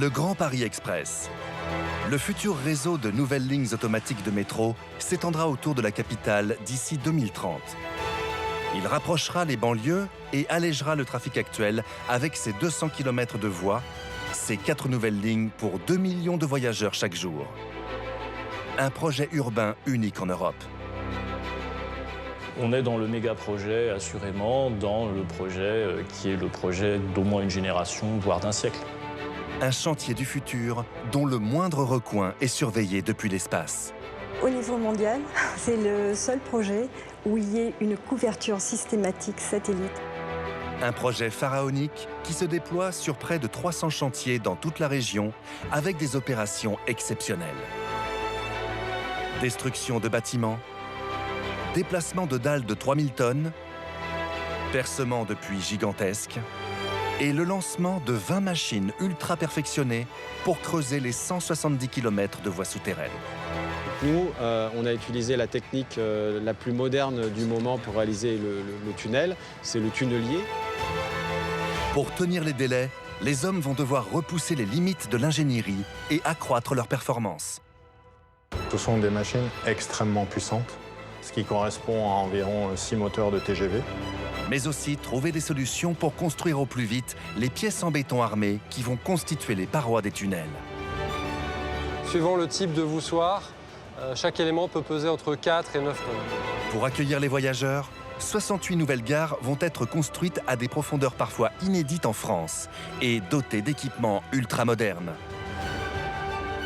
Le Grand Paris Express. Le futur réseau de nouvelles lignes automatiques de métro s'étendra autour de la capitale d'ici 2030. Il rapprochera les banlieues et allégera le trafic actuel avec ses 200 km de voies, ses 4 nouvelles lignes pour 2 millions de voyageurs chaque jour. Un projet urbain unique en Europe. On est dans le méga projet, assurément, dans le projet qui est le projet d'au moins une génération, voire d'un siècle. Un chantier du futur dont le moindre recoin est surveillé depuis l'espace. Au niveau mondial, c'est le seul projet où il y ait une couverture systématique satellite. Un projet pharaonique qui se déploie sur près de 300 chantiers dans toute la région avec des opérations exceptionnelles. Destruction de bâtiments, déplacement de dalles de 3000 tonnes, percement de puits gigantesques et le lancement de 20 machines ultra perfectionnées pour creuser les 170 km de voies souterraines. Nous, on a utilisé la technique la plus moderne du moment pour réaliser le tunnel, c'est le tunnelier. Pour tenir les délais, les hommes vont devoir repousser les limites de l'ingénierie et accroître leur performance. Ce sont des machines extrêmement puissantes, ce qui correspond à environ 6 moteurs de TGV. Mais aussi trouver des solutions pour construire au plus vite les pièces en béton armé qui vont constituer les parois des tunnels. Suivant le type de voussoir, chaque élément peut peser entre 4 et 9 tonnes. Pour accueillir les voyageurs, 68 nouvelles gares vont être construites à des profondeurs parfois inédites en France et dotées d'équipements ultramodernes.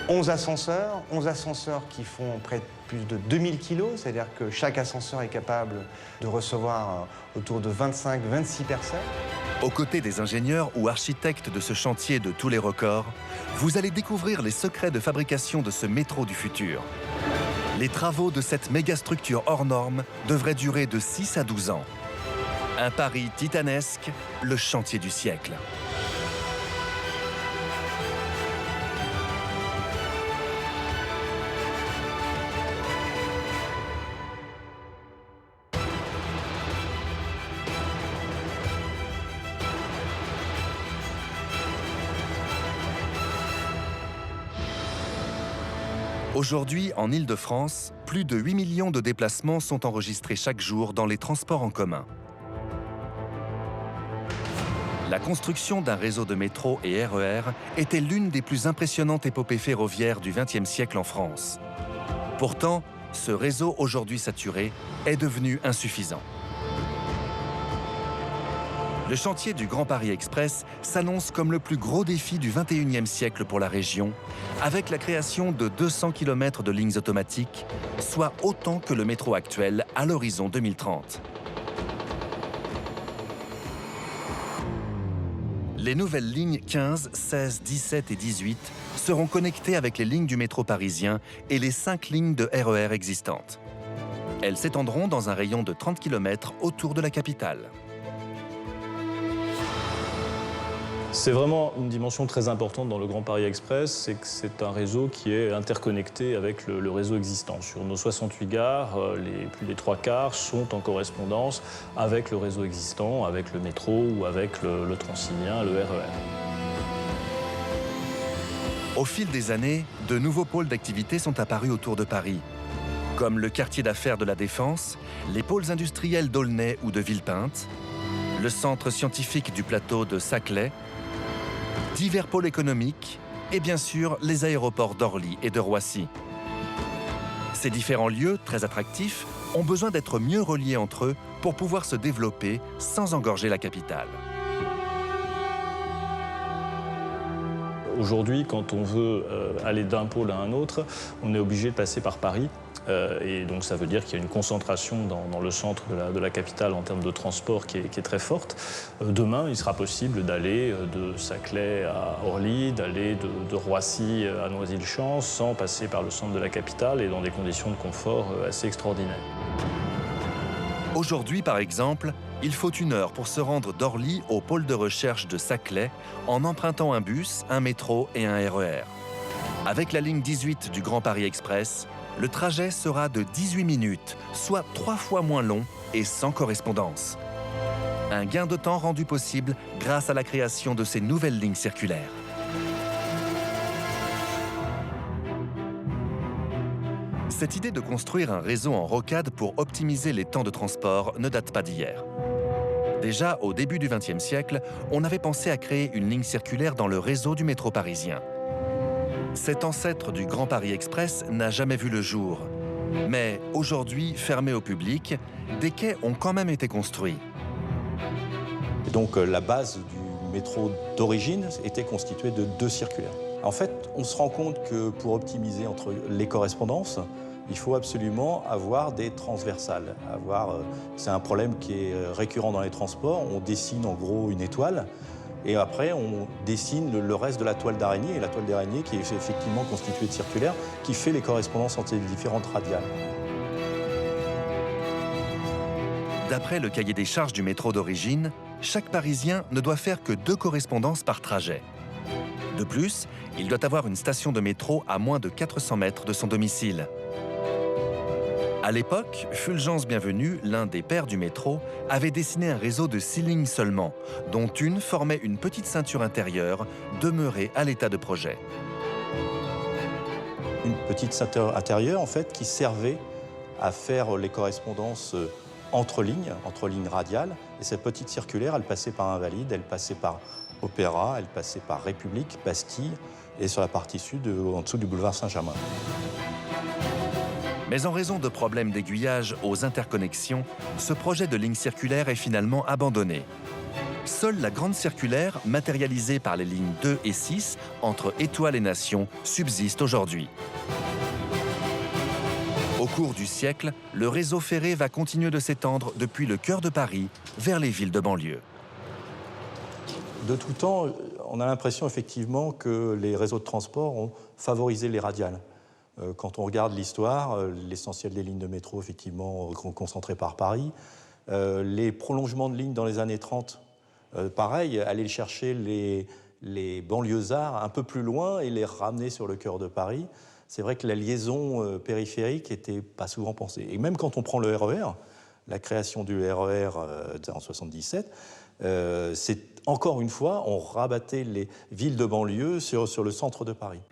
11 ascenseurs qui font près de plus de 2000 kg, c'est-à-dire que chaque ascenseur est capable de recevoir autour de 25-26 personnes. Aux côtés des ingénieurs ou architectes de ce chantier de tous les records, vous allez découvrir les secrets de fabrication de ce métro du futur. Les travaux de cette mégastructure hors norme devraient durer de 6 à 12 ans. Un pari titanesque, le chantier du siècle. Aujourd'hui, en Île-de-France, plus de 8 millions de déplacements sont enregistrés chaque jour dans les transports en commun. La construction d'un réseau de métro et RER était l'une des plus impressionnantes épopées ferroviaires du XXe siècle en France. Pourtant, ce réseau aujourd'hui saturé est devenu insuffisant. Le chantier du Grand Paris Express s'annonce comme le plus gros défi du XXIe siècle pour la région, avec la création de 200 km de lignes automatiques, soit autant que le métro actuel à l'horizon 2030. Les nouvelles lignes 15, 16, 17 et 18 seront connectées avec les lignes du métro parisien et les 5 lignes de RER existantes. Elles s'étendront dans un rayon de 30 km autour de la capitale. C'est vraiment une dimension très importante dans le Grand Paris Express, c'est que c'est un réseau qui est interconnecté avec le réseau existant. Sur nos 68 gares, plus des 3/4 sont en correspondance avec le réseau existant, avec le métro ou avec le Transilien, le RER. Au fil des années, de nouveaux pôles d'activité sont apparus autour de Paris, comme le quartier d'affaires de la Défense, les pôles industriels d'Aulnay ou de Villepinte, le centre scientifique du plateau de Saclay, divers pôles économiques et bien sûr les aéroports d'Orly et de Roissy. Ces différents lieux, très attractifs, ont besoin d'être mieux reliés entre eux pour pouvoir se développer sans engorger la capitale. Aujourd'hui, quand on veut aller d'un pôle à un autre, on est obligé de passer par Paris. Et donc ça veut dire qu'il y a une concentration dans le centre de la capitale en termes de transport qui est très forte. Demain, il sera possible d'aller de Saclay à Orly, d'aller de Roissy à Noisy-le-Champ sans passer par le centre de la capitale et dans des conditions de confort assez extraordinaires. Aujourd'hui, par exemple, il faut 1 heure pour se rendre d'Orly au pôle de recherche de Saclay en empruntant un bus, un métro et un RER. Avec la ligne 18 du Grand Paris Express, le trajet sera de 18 minutes, soit 3 fois moins long et sans correspondance. Un gain de temps rendu possible grâce à la création de ces nouvelles lignes circulaires. Cette idée de construire un réseau en rocade pour optimiser les temps de transport ne date pas d'hier. Déjà, au début du XXe siècle, on avait pensé à créer une ligne circulaire dans le réseau du métro parisien. Cet ancêtre du Grand Paris Express n'a jamais vu le jour. Mais aujourd'hui, fermé au public, des quais ont quand même été construits. Et donc la base du métro d'origine était constituée de 2 circulaires. En fait, on se rend compte que pour optimiser entre les correspondances, il faut absolument avoir des transversales. C'est un problème qui est récurrent dans les transports. On dessine en gros une étoile et après on dessine le reste de la toile d'araignée. Et la toile d'araignée qui est effectivement constituée de circulaires qui fait les correspondances entre les différentes radiales. D'après le cahier des charges du métro d'origine, chaque Parisien ne doit faire que 2 correspondances par trajet. De plus, il doit avoir une station de métro à moins de 400 mètres de son domicile. À l'époque, Fulgence Bienvenu, l'un des pères du métro, avait dessiné un réseau de 6 lignes seulement, dont une formait une petite ceinture intérieure demeurée à l'état de projet. Une petite ceinture intérieure en fait qui servait à faire les correspondances entre lignes radiales. Et cette petite circulaire, elle passait par Invalides, elle passait par Opéra, elle passait par République, Bastille et sur la partie sud, en dessous du boulevard Saint-Germain. Mais en raison de problèmes d'aiguillage aux interconnexions, ce projet de ligne circulaire est finalement abandonné. Seule la grande circulaire, matérialisée par les lignes 2 et 6 entre Étoile et Nation, subsiste aujourd'hui. Au cours du siècle, le réseau ferré va continuer de s'étendre depuis le cœur de Paris vers les villes de banlieue. De tout temps, on a l'impression effectivement que les réseaux de transport ont favorisé les radiales. Quand on regarde l'histoire, l'essentiel des lignes de métro, effectivement, concentrées par Paris. Les prolongements de lignes dans les années 30, pareil, aller chercher les banlieusards un peu plus loin et les ramener sur le cœur de Paris. C'est vrai que la liaison périphérique n'était pas souvent pensée. Et même quand on prend le RER, la création du RER en 1977, c'est encore une fois, on rabattait les villes de banlieue sur le centre de Paris.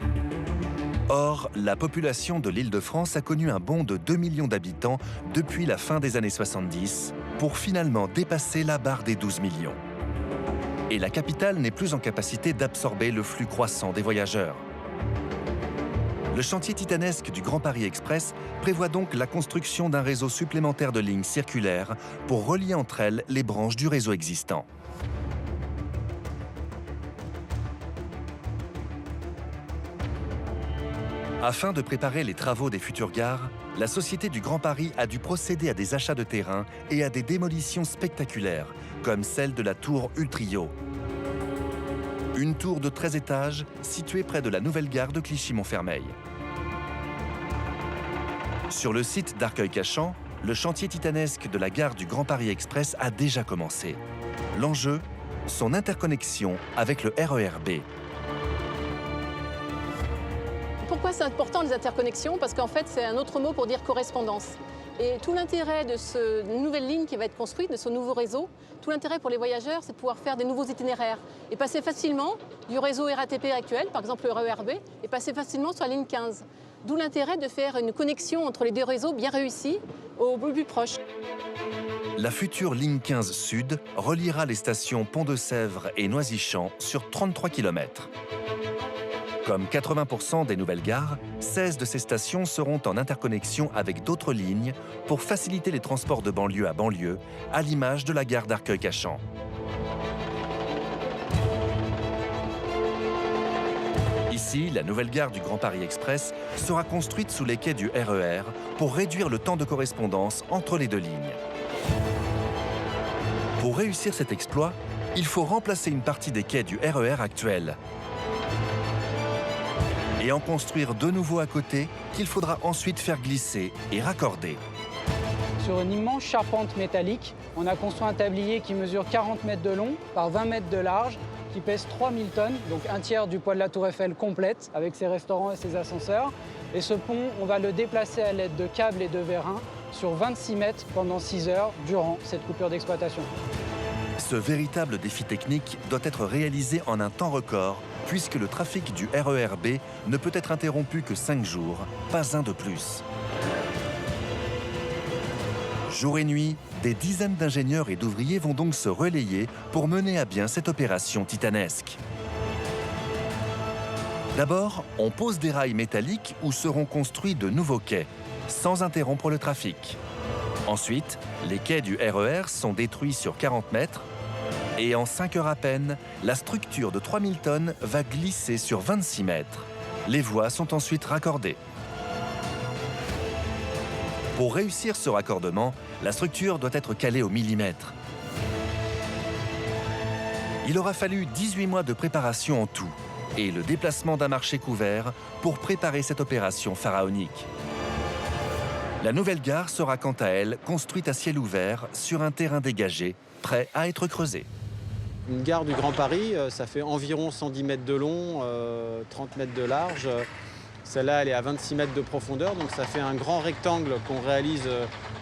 Or, la population de l'Île-de-France a connu un bond de 2 millions d'habitants depuis la fin des années 70, pour finalement dépasser la barre des 12 millions. Et la capitale n'est plus en capacité d'absorber le flux croissant des voyageurs. Le chantier titanesque du Grand Paris Express prévoit donc la construction d'un réseau supplémentaire de lignes circulaires pour relier entre elles les branches du réseau existant. Afin de préparer les travaux des futures gares, la Société du Grand Paris a dû procéder à des achats de terrain et à des démolitions spectaculaires, comme celle de la tour Ultrio. Une tour de 13 étages située près de la nouvelle gare de Clichy-Montfermeil. Sur le site d'Arcueil-Cachan, le chantier titanesque de la gare du Grand Paris Express a déjà commencé. L'enjeu, son interconnexion avec le RER B. Pourquoi c'est important les interconnexions? Parce qu'en fait, c'est un autre mot pour dire correspondance. Et tout l'intérêt de cette nouvelle ligne qui va être construite, de ce nouveau réseau, tout l'intérêt pour les voyageurs, c'est de pouvoir faire des nouveaux itinéraires et passer facilement du réseau RATP actuel, par exemple le RER B, et passer facilement sur la ligne 15. D'où l'intérêt de faire une connexion entre les deux réseaux bien réussie au plus proche. La future ligne 15 Sud reliera les stations Pont-de-Sèvres et Noisy-Champs sur 33 km. Comme 80% des nouvelles gares, 16 de ces stations seront en interconnexion avec d'autres lignes pour faciliter les transports de banlieue à banlieue, à l'image de la gare d'Arcueil-Cachan. Ici, la nouvelle gare du Grand Paris Express sera construite sous les quais du RER pour réduire le temps de correspondance entre les deux lignes. Pour réussir cet exploit, il faut remplacer une partie des quais du RER actuel et en construire de nouveaux à côté qu'il faudra ensuite faire glisser et raccorder. Sur une immense charpente métallique, on a construit un tablier qui mesure 40 mètres de long par 20 mètres de large, qui pèse 3000 tonnes, donc un tiers du poids de la Tour Eiffel complète, avec ses restaurants et ses ascenseurs. Et ce pont, on va le déplacer à l'aide de câbles et de vérins sur 26 mètres pendant 6 heures durant cette coupure d'exploitation. Ce véritable défi technique doit être réalisé en un temps record, puisque le trafic du RER B ne peut être interrompu que 5 jours, pas un de plus. Jour et nuit, des dizaines d'ingénieurs et d'ouvriers vont donc se relayer pour mener à bien cette opération titanesque. D'abord, on pose des rails métalliques où seront construits de nouveaux quais, sans interrompre le trafic. Ensuite, les quais du RER sont détruits sur 40 mètres et en 5 heures à peine, la structure de 3000 tonnes va glisser sur 26 mètres. Les voies sont ensuite raccordées. Pour réussir ce raccordement, la structure doit être calée au millimètre. Il aura fallu 18 mois de préparation en tout et le déplacement d'un marché couvert pour préparer cette opération pharaonique. La nouvelle gare sera quant à elle construite à ciel ouvert sur un terrain dégagé, prêt à être creusé. Une gare du Grand Paris, ça fait environ 110 mètres de long, 30 mètres de large. Celle-là, elle est à 26 mètres de profondeur, donc ça fait un grand rectangle qu'on réalise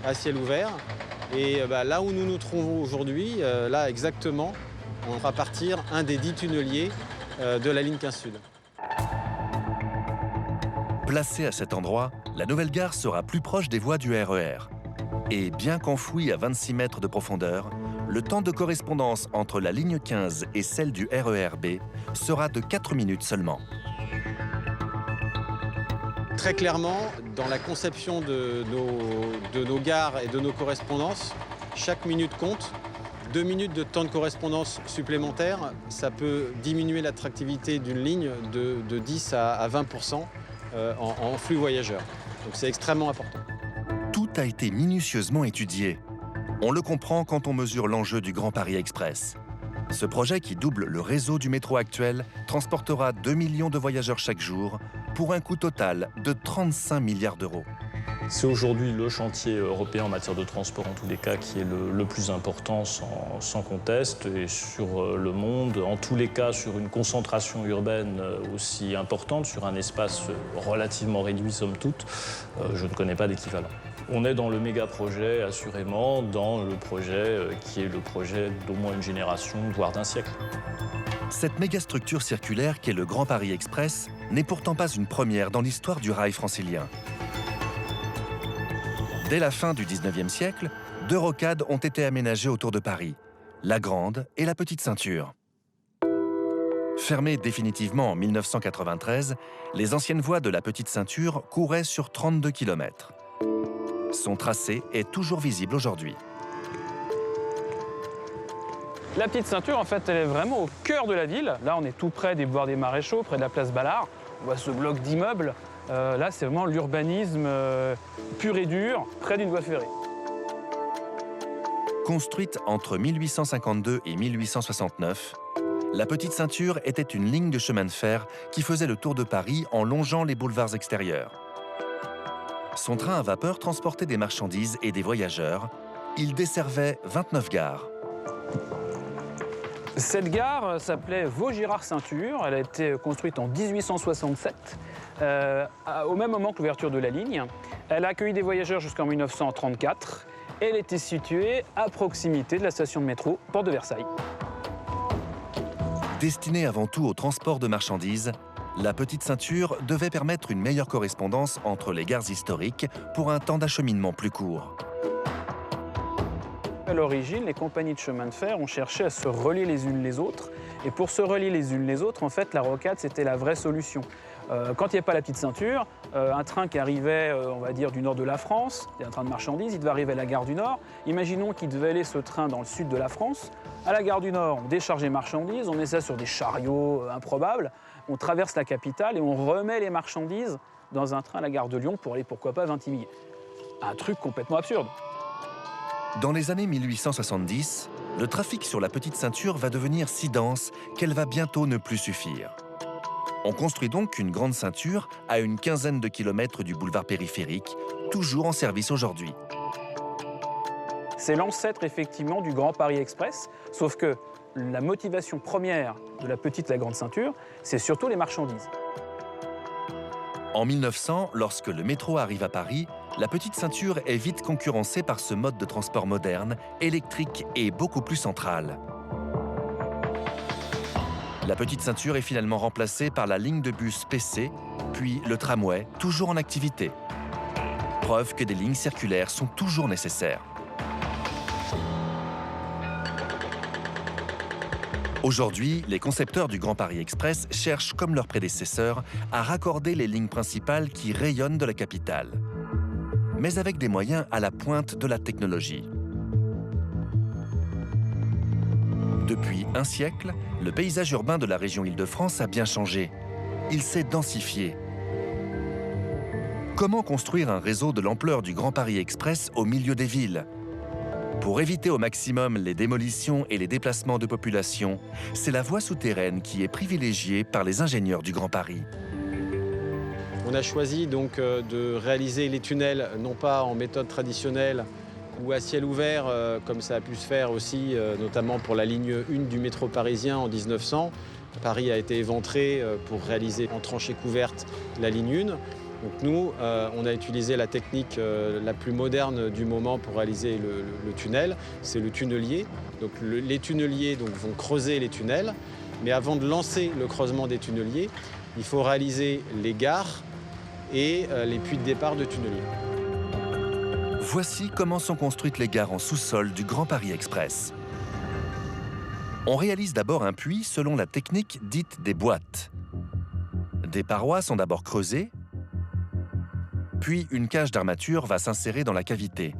à ciel ouvert. Et là où nous nous trouvons aujourd'hui, là exactement, on fera partir un des 10 tunneliers de la ligne 15 Sud. Placée à cet endroit, la nouvelle gare sera plus proche des voies du RER. Et bien qu'enfouie à 26 mètres de profondeur, le temps de correspondance entre la ligne 15 et celle du RER-B sera de 4 minutes seulement. Très clairement, dans la conception de nos gares et de nos correspondances, chaque minute compte. 2 minutes de temps de correspondance supplémentaire, ça peut diminuer l'attractivité d'une ligne de 10 à 20% en flux voyageurs. Donc c'est extrêmement important. Tout a été minutieusement étudié. On le comprend quand on mesure l'enjeu du Grand Paris Express. Ce projet qui double le réseau du métro actuel transportera 2 millions de voyageurs chaque jour pour un coût total de 35 milliards d'euros. C'est aujourd'hui le chantier européen en matière de transport, en tous les cas, qui est le plus important sans conteste. Et sur le monde, en tous les cas, sur une concentration urbaine aussi importante, sur un espace relativement réduit, somme toute, je ne connais pas d'équivalent. On est dans le méga-projet, assurément, dans le projet qui est le projet d'au moins une génération, voire d'un siècle. Cette mégastructure circulaire qu'est le Grand Paris Express n'est pourtant pas une première dans l'histoire du rail francilien. Dès la fin du 19e siècle, 2 rocades ont été aménagées autour de Paris, la Grande et la Petite Ceinture. Fermées définitivement en 1993, les anciennes voies de la Petite Ceinture couraient sur 32 km. Son tracé est toujours visible aujourd'hui. La Petite Ceinture, en fait, elle est vraiment au cœur de la ville. Là, on est tout près des boulevards des Maréchaux, près de la place Ballard. On voit ce bloc d'immeubles. Là, c'est vraiment l'urbanisme pur et dur, près d'une voie ferrée. Construite entre 1852 et 1869, la Petite Ceinture était une ligne de chemin de fer qui faisait le tour de Paris en longeant les boulevards extérieurs. Son train à vapeur transportait des marchandises et des voyageurs. Il desservait 29 gares. Cette gare s'appelait Vaugirard-Ceinture. Elle a été construite en 1867, au même moment que l'ouverture de la ligne. Elle a accueilli des voyageurs jusqu'en 1934. Elle était située à proximité de la station de métro Porte de Versailles. Destinée avant tout au transport de marchandises, la Petite Ceinture devait permettre une meilleure correspondance entre les gares historiques pour un temps d'acheminement plus court. À l'origine, les compagnies de chemin de fer ont cherché à se relier les unes les autres. Et pour se relier les unes les autres, en fait, la rocade, c'était la vraie solution. Quand il n'y avait pas la Petite Ceinture, un train qui arrivait, on va dire, du nord de la France, un train de marchandises, il devait arriver à la gare du Nord. Imaginons qu'il devait aller ce train dans le sud de la France. À la gare du Nord, on décharge les marchandises, on met ça sur des chariots improbables, on traverse la capitale et on remet les marchandises dans un train à la gare de Lyon pour aller, pourquoi pas, Vintimille. Un truc complètement absurde. Dans les années 1870, le trafic sur la Petite Ceinture va devenir si dense qu'elle va bientôt ne plus suffire. On construit donc une grande ceinture à une quinzaine de kilomètres du boulevard périphérique, toujours en service aujourd'hui. C'est l'ancêtre effectivement du Grand Paris Express, sauf que la motivation première de la Petite et la Grande Ceinture, c'est surtout les marchandises. En 1900, lorsque le métro arrive à Paris, la Petite Ceinture est vite concurrencée par ce mode de transport moderne, électrique et beaucoup plus central. La Petite Ceinture est finalement remplacée par la ligne de bus PC, puis le tramway, toujours en activité. Preuve que des lignes circulaires sont toujours nécessaires. Aujourd'hui, les concepteurs du Grand Paris Express cherchent, comme leurs prédécesseurs, à raccorder les lignes principales qui rayonnent de la capitale, mais avec des moyens à la pointe de la technologie. Depuis un siècle, le paysage urbain de la région Île-de-France a bien changé. Il s'est densifié. Comment construire un réseau de l'ampleur du Grand Paris Express au milieu des villes? Pour éviter au maximum les démolitions et les déplacements de population, c'est la voie souterraine qui est privilégiée par les ingénieurs du Grand Paris. On a choisi donc de réaliser les tunnels non pas en méthode traditionnelle ou à ciel ouvert, comme ça a pu se faire aussi, notamment pour la ligne 1 du métro parisien en 1900. Paris a été éventré pour réaliser en tranchée couverte la ligne 1. Donc nous, on a utilisé la technique la plus moderne du moment pour réaliser le tunnel, c'est le tunnelier. Donc les tunneliers vont creuser les tunnels, mais avant de lancer le creusement des tunneliers, il faut réaliser les gares et les puits de départ de tunneliers. Voici comment sont construites les gares en sous-sol du Grand Paris Express. On réalise d'abord un puits selon la technique dite des boîtes. Des parois sont d'abord creusées, puis une cage d'armature va s'insérer dans la cavité.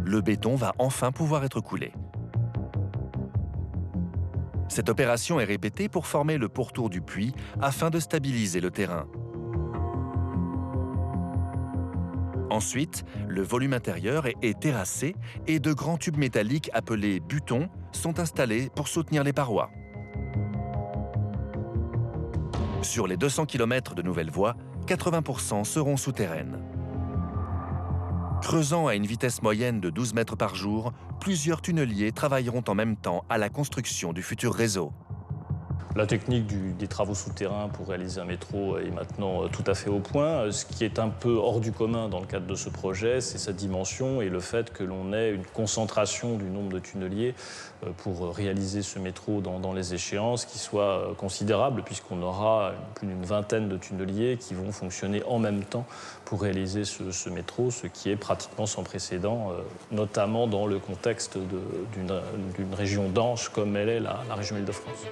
Le béton va enfin pouvoir être coulé. Cette opération est répétée pour former le pourtour du puits afin de stabiliser le terrain. Ensuite, le volume intérieur est terrassé et de grands tubes métalliques appelés butons sont installés pour soutenir les parois. Sur les 200 km de nouvelles voies, 80% seront souterraines. Creusant à une vitesse moyenne de 12 mètres par jour, plusieurs tunneliers travailleront en même temps à la construction du futur réseau. La technique des travaux souterrains pour réaliser un métro est maintenant tout à fait au point. Ce qui est un peu hors du commun dans le cadre de ce projet, c'est sa dimension et le fait que l'on ait une concentration du nombre de tunneliers pour réaliser ce métro dans les échéances qui soit considérable, puisqu'on aura plus d'une vingtaine de tunneliers qui vont fonctionner en même temps pour réaliser ce métro, ce qui est pratiquement sans précédent, notamment dans le contexte d'une région dense comme elle est la région Île-de-France.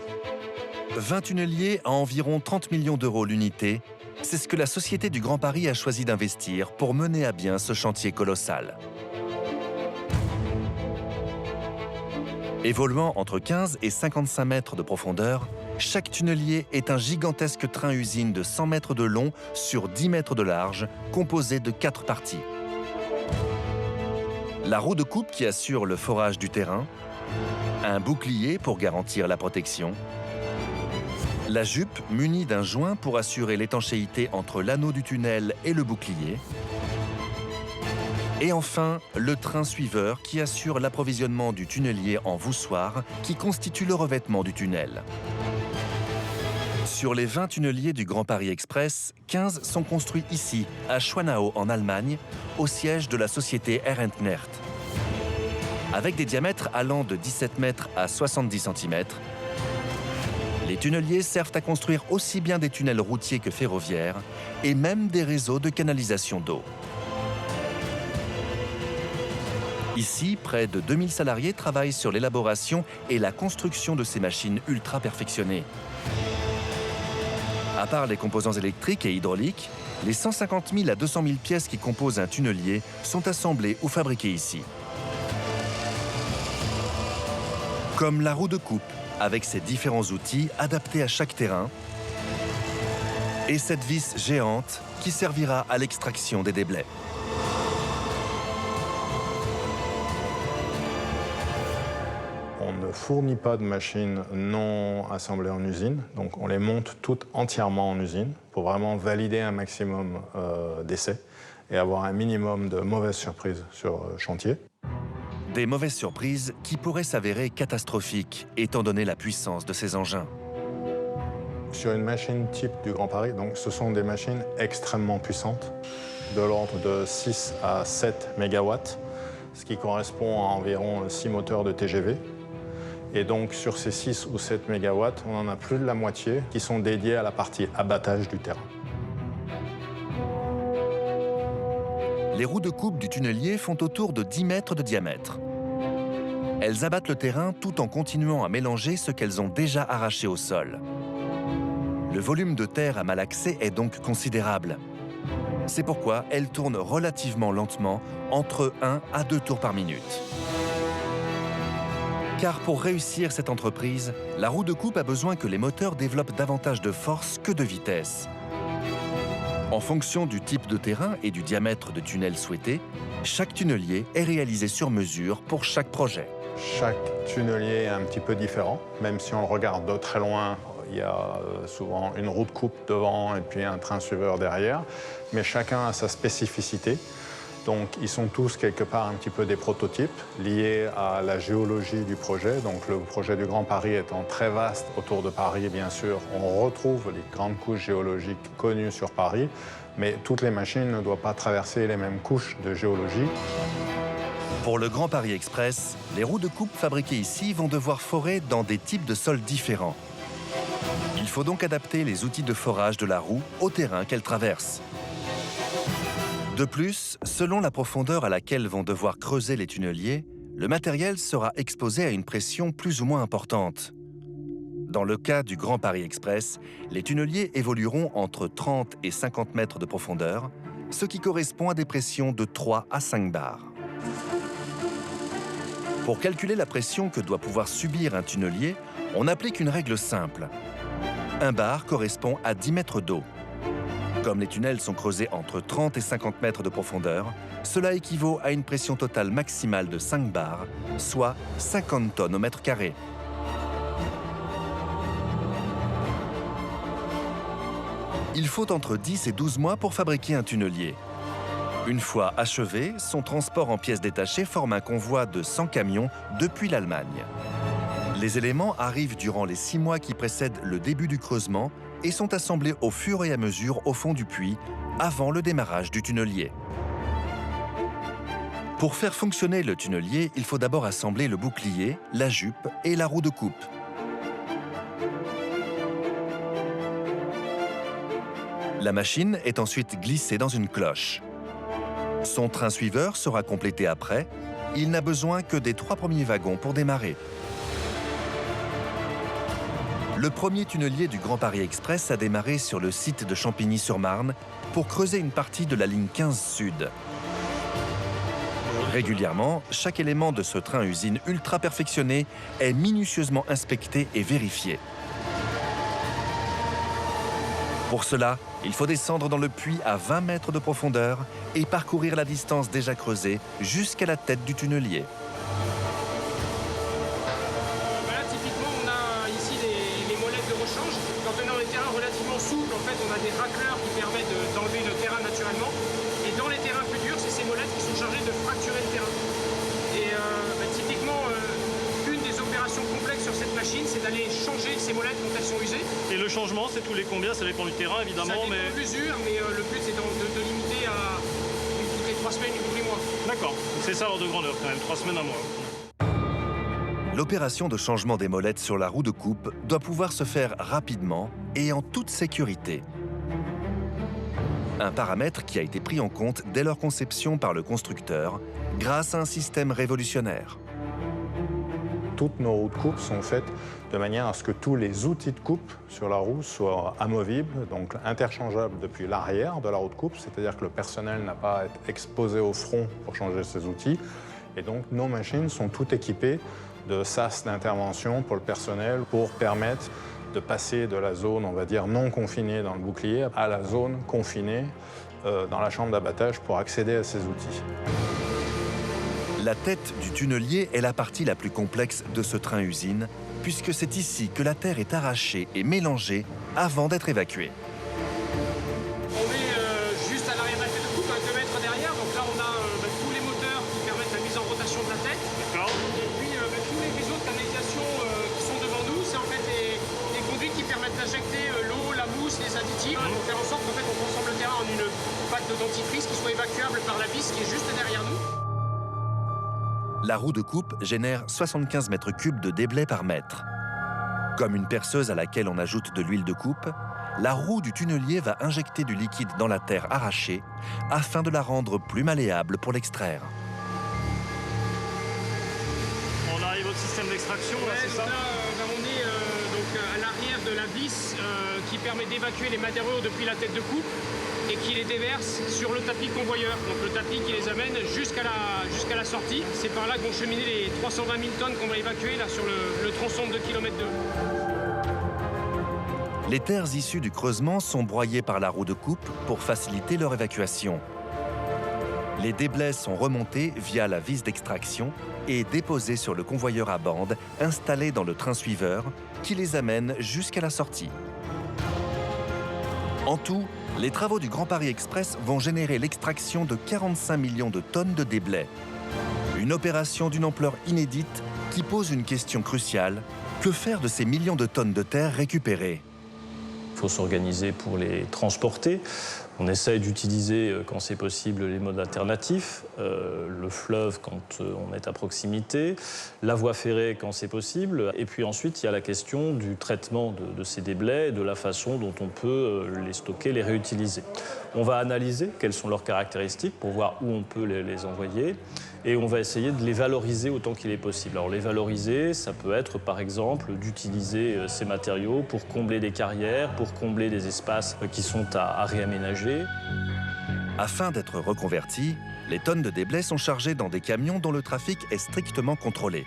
20 tunneliers à environ 30 millions d'euros l'unité, c'est ce que la Société du Grand Paris a choisi d'investir pour mener à bien ce chantier colossal. Évoluant entre 15 et 55 mètres de profondeur, chaque tunnelier est un gigantesque train-usine de 100 mètres de long sur 10 mètres de large, composé de 4 parties. La roue de coupe qui assure le forage du terrain, un bouclier pour garantir la protection, la jupe munie d'un joint pour assurer l'étanchéité entre l'anneau du tunnel et le bouclier. Et enfin, le train suiveur qui assure l'approvisionnement du tunnelier en voussoir qui constitue le revêtement du tunnel. Sur les 20 tunneliers du Grand Paris Express, 15 sont construits ici, à Schwanau en Allemagne, au siège de la société Herentnert. Avec des diamètres allant de 17 mètres à 70 cm, les tunneliers servent à construire aussi bien des tunnels routiers que ferroviaires et même des réseaux de canalisation d'eau. Ici, près de 2000 salariés travaillent sur l'élaboration et la construction de ces machines ultra perfectionnées. À part les composants électriques et hydrauliques, les 150 000 à 200 000 pièces qui composent un tunnelier sont assemblées ou fabriquées ici. Comme la roue de coupe, avec ses différents outils adaptés à chaque terrain, et cette vis géante qui servira à l'extraction des déblais. On ne fournit pas de machines non assemblées en usine, donc on les monte toutes entièrement en usine pour vraiment valider un maximum d'essais et avoir un minimum de mauvaises surprises sur chantier. Des mauvaises surprises qui pourraient s'avérer catastrophiques, étant donné la puissance de ces engins. Sur une machine type du Grand Paris, donc ce sont des machines extrêmement puissantes, de l'ordre de 6 à 7 MW, ce qui correspond à environ 6 moteurs de TGV. Et donc sur ces 6 ou 7 MW, on en a plus de la moitié qui sont dédiés à la partie abattage du terrain. Les roues de coupe du tunnelier font autour de 10 mètres de diamètre. Elles abattent le terrain tout en continuant à mélanger ce qu'elles ont déjà arraché au sol. Le volume de terre à malaxer est donc considérable. C'est pourquoi elles tournent relativement lentement, entre 1 à 2 tours par minute. Car pour réussir cette entreprise, la roue de coupe a besoin que les moteurs développent davantage de force que de vitesse. En fonction du type de terrain et du diamètre de tunnel souhaité, chaque tunnelier est réalisé sur mesure pour chaque projet. Chaque tunnelier est un petit peu différent, même si on le regarde de très loin. Il y a souvent une roue de coupe devant et puis un train suiveur derrière, mais chacun a sa spécificité. Donc ils sont tous quelque part un petit peu des prototypes liés à la géologie du projet. Donc le projet du Grand Paris étant très vaste autour de Paris, bien sûr, on retrouve les grandes couches géologiques connues sur Paris, mais toutes les machines ne doivent pas traverser les mêmes couches de géologie. Pour le Grand Paris Express, les roues de coupe fabriquées ici vont devoir forer dans des types de sols différents. Il faut donc adapter les outils de forage de la roue au terrain qu'elle traverse. De plus, selon la profondeur à laquelle vont devoir creuser les tunneliers, le matériel sera exposé à une pression plus ou moins importante. Dans le cas du Grand Paris Express, les tunneliers évolueront entre 30 et 50 mètres de profondeur, ce qui correspond à des pressions de 3 à 5 bars. Pour calculer la pression que doit pouvoir subir un tunnelier, on applique une règle simple. 1 bar correspond à 10 mètres d'eau. Comme les tunnels sont creusés entre 30 et 50 mètres de profondeur, cela équivaut à une pression totale maximale de 5 bars, soit 50 tonnes au mètre carré. Il faut entre 10 et 12 mois pour fabriquer un tunnelier. Une fois achevé, son transport en pièces détachées forme un convoi de 100 camions depuis l'Allemagne. Les éléments arrivent durant les 6 mois qui précèdent le début du creusement et sont assemblés au fur et à mesure au fond du puits, avant le démarrage du tunnelier. Pour faire fonctionner le tunnelier, il faut d'abord assembler le bouclier, la jupe et la roue de coupe. La machine est ensuite glissée dans une cloche. Son train suiveur sera complété après. Il n'a besoin que des 3 premiers wagons pour démarrer. Le premier tunnelier du Grand Paris Express a démarré sur le site de Champigny-sur-Marne pour creuser une partie de la ligne 15 Sud. Régulièrement, chaque élément de ce train-usine ultra perfectionné est minutieusement inspecté et vérifié. Pour cela, il faut descendre dans le puits à 20 mètres de profondeur et parcourir la distance déjà creusée jusqu'à la tête du tunnelier. Voilà, typiquement, on a ici les molettes de rechange. Quand on est dans des terrains relativement souples, en fait, on a des racleurs qui permettent d'enlever le terrain naturellement. Et dans les terrains plus durs, c'est ces molettes qui sont chargées de fracturer le terrain. Et typiquement, une des opérations complexes sur cette machine, c'est d'aller changer ces molettes quand elles sont usées. Et le changement, c'est tous les combien? Ça dépend du terrain, évidemment. Ça dépend de l'usure, mais le but, c'est de limiter à toutes les 3 semaines, tous les mois. D'accord, c'est ça ordre de grandeur quand même, 3 semaines à mois. L'opération de changement des molettes sur la roue de coupe doit pouvoir se faire rapidement et en toute sécurité. Un paramètre qui a été pris en compte dès leur conception par le constructeur, grâce à un système révolutionnaire. Toutes nos roues de coupe sont faites de manière à ce que tous les outils de coupe sur la roue soient amovibles, donc interchangeables depuis l'arrière de la roue de coupe, c'est-à-dire que le personnel n'a pas à être exposé au front pour changer ses outils. Et donc nos machines sont toutes équipées de sas d'intervention pour le personnel pour permettre de passer de la zone, on va dire, non confinée dans le bouclier à la zone confinée dans la chambre d'abattage pour accéder à ces outils. La tête du tunnelier est la partie la plus complexe de ce train-usine, puisque c'est ici que la terre est arrachée et mélangée avant d'être évacuée. On est juste à l'arrière de la tête de coupe, à 2 mètres derrière. Donc là, on a tous les moteurs qui permettent la mise en rotation de la tête. Et puis tous les réseaux de canalisation qui sont devant nous, c'est en fait des conduites qui permettent d'injecter l'eau, la mousse, les additifs, pour faire en sorte qu'en fait, on transforme le terrain en une pâte de dentifrice qui soit évacuable par la vis qui est juste derrière nous. La roue de coupe génère 75 mètres cubes de déblai par mètre. Comme une perceuse à laquelle on ajoute de l'huile de coupe, la roue du tunnelier va injecter du liquide dans la terre arrachée afin de la rendre plus malléable pour l'extraire. On arrive votre système d'extraction, c'est ça? Là, on est à l'arrière de la vis qui permet d'évacuer les matériaux depuis la tête de coupe et qui les déverse sur le tapis convoyeur. Donc le tapis qui les amène jusqu'à la sortie. C'est par là que vont cheminer les 320 000 tonnes qu'on va évacuer là, sur le tronçon de 2 km 2. Les terres issues du creusement sont broyées par la roue de coupe pour faciliter leur évacuation. Les déblais sont remontés via la vis d'extraction et déposés sur le convoyeur à bande installé dans le train suiveur qui les amène jusqu'à la sortie. En tout, les travaux du Grand Paris Express vont générer l'extraction de 45 millions de tonnes de déblais. Une opération d'une ampleur inédite qui pose une question cruciale. Que faire de ces millions de tonnes de terre récupérées ? Il faut s'organiser pour les transporter. On essaye d'utiliser, quand c'est possible, les modes alternatifs. Le fleuve, quand on est à proximité. La voie ferrée, quand c'est possible. Et puis ensuite, il y a la question du traitement de ces déblais et de la façon dont on peut les stocker, les réutiliser. On va analyser quelles sont leurs caractéristiques pour voir où on peut les envoyer. Et on va essayer de les valoriser autant qu'il est possible. Alors les valoriser, ça peut être par exemple d'utiliser ces matériaux pour combler des carrières, pour combler des espaces qui sont à réaménager. Afin d'être reconvertis, les tonnes de déblais sont chargées dans des camions dont le trafic est strictement contrôlé.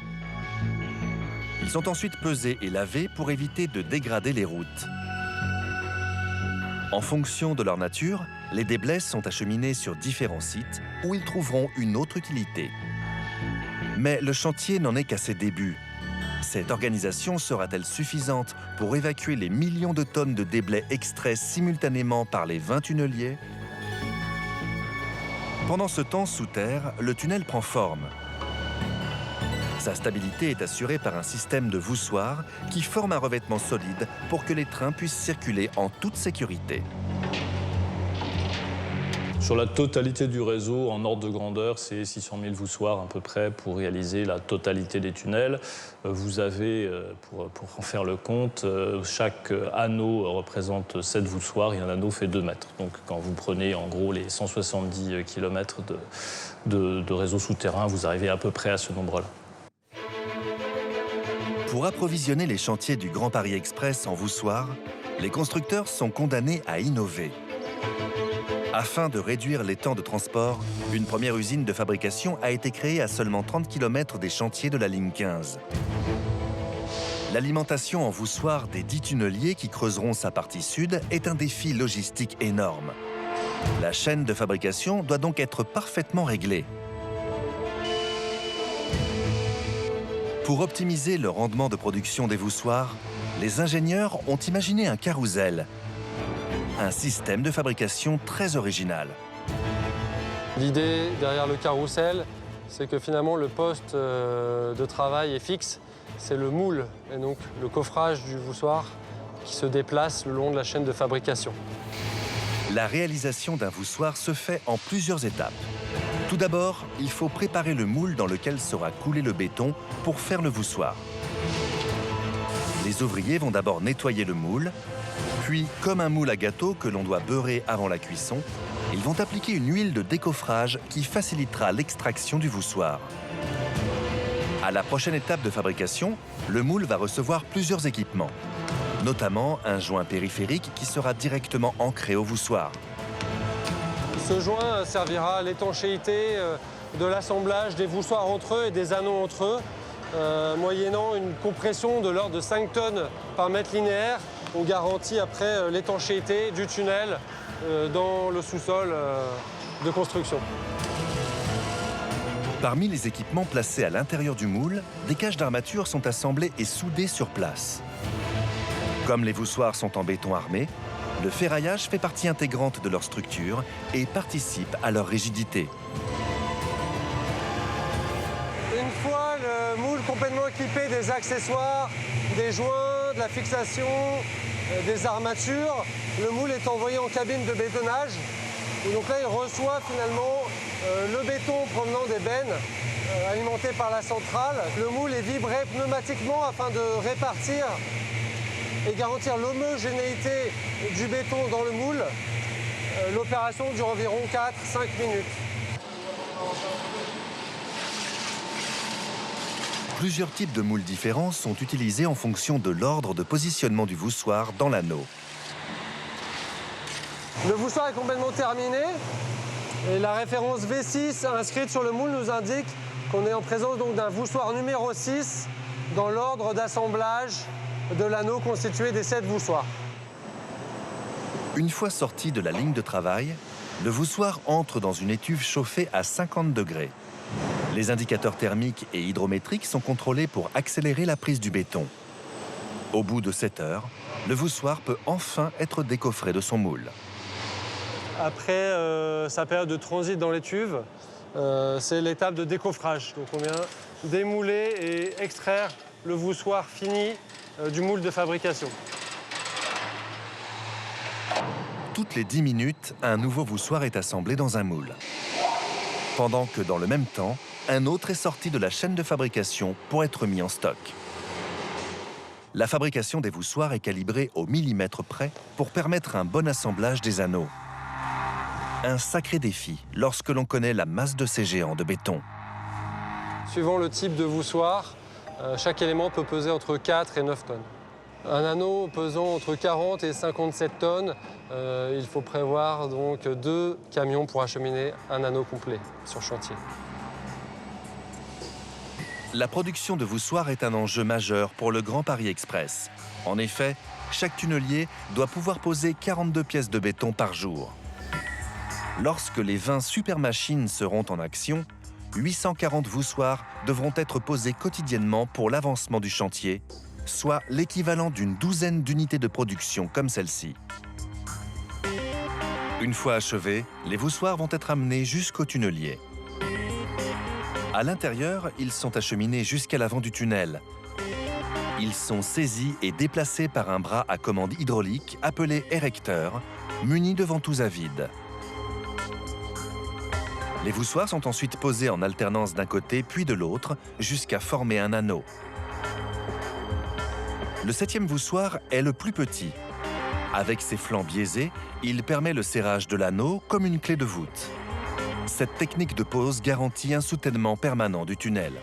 Ils sont ensuite pesés et lavés pour éviter de dégrader les routes. En fonction de leur nature, les déblais sont acheminés sur différents sites où ils trouveront une autre utilité. Mais le chantier n'en est qu'à ses débuts. Cette organisation sera-t-elle suffisante pour évacuer les millions de tonnes de déblais extraits simultanément par les 20 tunneliers ? Pendant ce temps, sous terre, le tunnel prend forme. Sa stabilité est assurée par un système de voussoirs qui forme un revêtement solide pour que les trains puissent circuler en toute sécurité. Sur la totalité du réseau, en ordre de grandeur, c'est 600 000 voussoirs à peu près pour réaliser la totalité des tunnels. Vous avez, pour en faire le compte, chaque anneau représente 7 voussoirs et un anneau fait 2 mètres. Donc quand vous prenez en gros les 170 km de réseau souterrain, vous arrivez à peu près à ce nombre-là. Pour approvisionner les chantiers du Grand Paris Express en voussoirs, les constructeurs sont condamnés à innover. Afin de réduire les temps de transport, une première usine de fabrication a été créée à seulement 30 km des chantiers de la ligne 15. L'alimentation en voussoirs des 10 tunneliers qui creuseront sa partie sud est un défi logistique énorme. La chaîne de fabrication doit donc être parfaitement réglée. Pour optimiser le rendement de production des voussoirs, les ingénieurs ont imaginé un carrousel, un système de fabrication très original. L'idée derrière le carrousel, c'est que finalement le poste de travail est fixe, c'est le moule et donc le coffrage du voussoir qui se déplace le long de la chaîne de fabrication. La réalisation d'un voussoir se fait en plusieurs étapes. Tout d'abord, il faut préparer le moule dans lequel sera coulé le béton pour faire le voussoir. Les ouvriers vont d'abord nettoyer le moule, puis, comme un moule à gâteau que l'on doit beurrer avant la cuisson, ils vont appliquer une huile de décoffrage qui facilitera l'extraction du voussoir. À la prochaine étape de fabrication, le moule va recevoir plusieurs équipements, notamment un joint périphérique qui sera directement ancré au voussoir. Ce joint servira à l'étanchéité de l'assemblage des voussoirs entre eux et des anneaux entre eux, moyennant une compression de l'ordre de 5 tonnes par mètre linéaire. On garantit après l'étanchéité du tunnel dans le sous-sol de construction. Parmi les équipements placés à l'intérieur du moule, des cages d'armature sont assemblées et soudées sur place. Comme les voussoirs sont en béton armé, le ferraillage fait partie intégrante de leur structure et participe à leur rigidité. Une fois le moule complètement équipé des accessoires, des joints, de la fixation, des armatures, le moule est envoyé en cabine de bétonnage. Et donc là, il reçoit finalement le béton provenant des bennes alimentées par la centrale. Le moule est vibré pneumatiquement afin de répartir et garantir l'homogénéité du béton dans le moule. L'opération dure environ 4-5 minutes. Plusieurs types de moules différents sont utilisés en fonction de l'ordre de positionnement du voussoir dans l'anneau. Le voussoir est complètement terminé et la référence V6 inscrite sur le moule nous indique qu'on est en présence d'un voussoir numéro 6 dans l'ordre d'assemblage de l'anneau constitué des 7 voussoirs. Une fois sorti de la ligne de travail, le voussoir entre dans une étuve chauffée à 50 degrés. Les indicateurs thermiques et hydrométriques sont contrôlés pour accélérer la prise du béton. Au bout de 7 heures, le voussoir peut enfin être décoffré de son moule. Après sa période de transit dans l'étuve, c'est l'étape de décoffrage. Donc on vient démouler et extraire le voussoir fini du moule de fabrication. Toutes les 10 minutes, un nouveau voussoir est assemblé dans un moule. Pendant que, dans le même temps, un autre est sorti de la chaîne de fabrication pour être mis en stock. La fabrication des voussoirs est calibrée au millimètre près pour permettre un bon assemblage des anneaux. Un sacré défi lorsque l'on connaît la masse de ces géants de béton. Suivant le type de voussoir, chaque élément peut peser entre 4 et 9 tonnes. Un anneau pesant entre 40 et 57 tonnes, il faut prévoir donc 2 camions pour acheminer un anneau complet sur chantier. La production de voussoirs est un enjeu majeur pour le Grand Paris Express. En effet, chaque tunnelier doit pouvoir poser 42 pièces de béton par jour. Lorsque les 20 supermachines seront en action, 840 voussoirs devront être posés quotidiennement pour l'avancement du chantier, soit l'équivalent d'une douzaine d'unités de production comme celle-ci. Une fois achevés, les voussoirs vont être amenés jusqu'au tunnelier. À l'intérieur, ils sont acheminés jusqu'à l'avant du tunnel. Ils sont saisis et déplacés par un bras à commande hydraulique appelé érecteur, muni de ventouses à vide. Les voussoirs sont ensuite posés en alternance d'un côté puis de l'autre jusqu'à former un anneau. Le 7e voussoir est le plus petit. Avec ses flancs biaisés, il permet le serrage de l'anneau comme une clé de voûte. Cette technique de pose garantit un soutènement permanent du tunnel.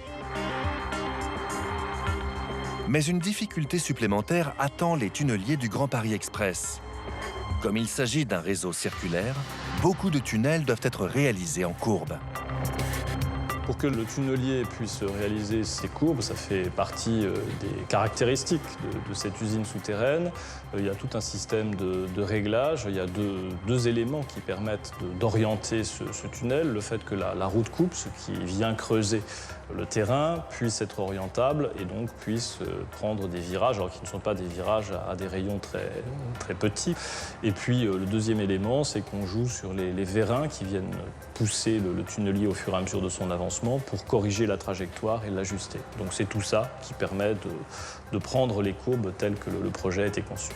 Mais une difficulté supplémentaire attend les tunneliers du Grand Paris Express. Comme il s'agit d'un réseau circulaire, beaucoup de tunnels doivent être réalisés en courbe. Pour que le tunnelier puisse réaliser ces courbes, ça fait partie des caractéristiques de cette usine souterraine. Il y a tout un système de réglage. Il y a deux éléments qui permettent d'orienter ce tunnel. Le fait que la roue de coupe, ce qui vient creuser le terrain, puisse être orientable et donc puisse prendre des virages, alors qu'ils ne sont pas des virages à des rayons très petits. Et puis le deuxième élément, c'est qu'on joue sur les vérins qui viennent pousser le tunnelier au fur et à mesure de son avancement pour corriger la trajectoire et l'ajuster. Donc c'est tout ça qui permet de prendre les courbes telles que le projet a été conçu.